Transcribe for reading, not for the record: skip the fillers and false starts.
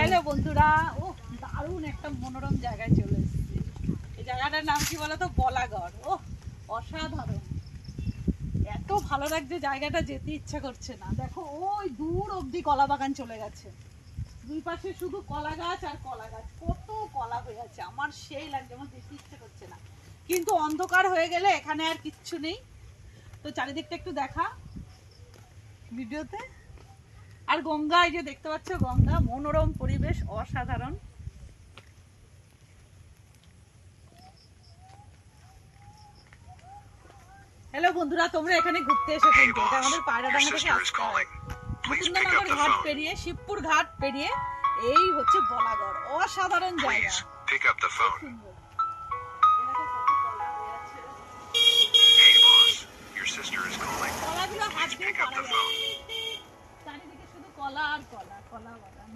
Hello বন্ধুরা, ও দারুণ একটা মনোরম জায়গায় চলে এসেছি। এই জায়গাটার নাম কি বলতো? বলাগড়। ও অসাধারণ, এত ভালো লাগছে জায়গাটা, যেতে ইচ্ছা করছে না। দেখো ওই দূর অবধি কলা বাগান চলে গেছে, দুই পাশে শুধু কলা গাছ আর কলা গাছ, কত কলা হয়ে আছে। আমার সেই লাগছে, আমার যেতে ইচ্ছে করছে না, কিন্তু অন্ধকার হয়ে গেলে এখানে আর কিচ্ছু নেই। তো চারিদিকটা একটু দেখা ভিডিওতে। আর গঙ্গা, এই যে দেখতে পাচ্ছ গঙ্গা, মনোরম পরিবেশ, অসাধারণ। হ্যালো বন্ধুরা, তোমরা এখানে ঘুরতে এসে কিন্তু এটা আমাদের পায়রাডাঙ্গা থেকে আসতে হয়। মুকুন্দনগর ঘাট পেরিয়ে, শিবপুর ঘাট পেরিয়ে এই হচ্ছে বলাগড়। অসাধারণ জায়গা, সুন্দর। কলাগুলো হাত দিয়ে পাড়া যায়, চারিদিকে শুধু কলা আর কলা, কলা বাগান।